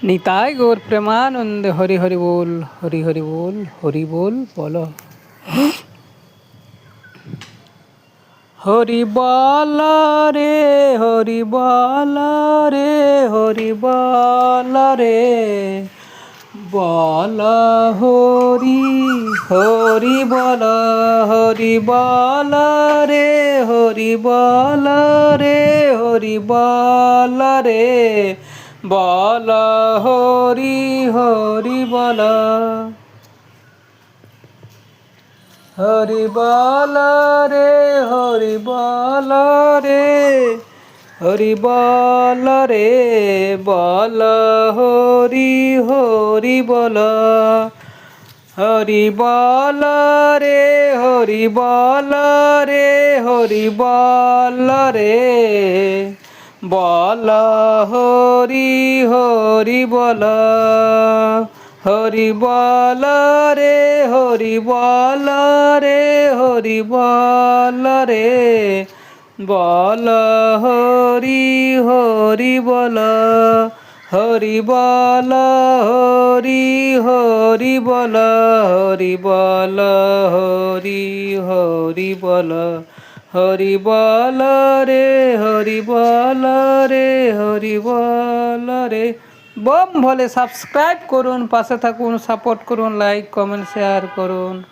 নিতাই গৌর প্রেমানন্দে হরি হরি বল, হরি হরি বল, হরি বল বলো। হরি বল রে, হরি বল রে, হরি বল রে, বল হরি হরি বল, হরি বল রে, হরি বল রে, হরি বল রে, বল হরি হরি বল। হরি বল রে, হরি বল রে, হরি বল রে, বল হরি হরি বল। হরি বল রে, হরি বল রে, হরি বল রে, বল হরি হরি বল। হরি বল রে, হরি বল রে, হরি বল রে, বল হরি হরি বল। হরি বল, হরি হরি বল, হরি বল, হরি হরি বল। হরি বল রে, হরি বল রে, হরি বল রে। বম ভোলে সাবস্ক্রাইব করুন, পাশে থাকুন, সাপোর্ট করুন, লাইক কমেন্ট শেয়ার করুন।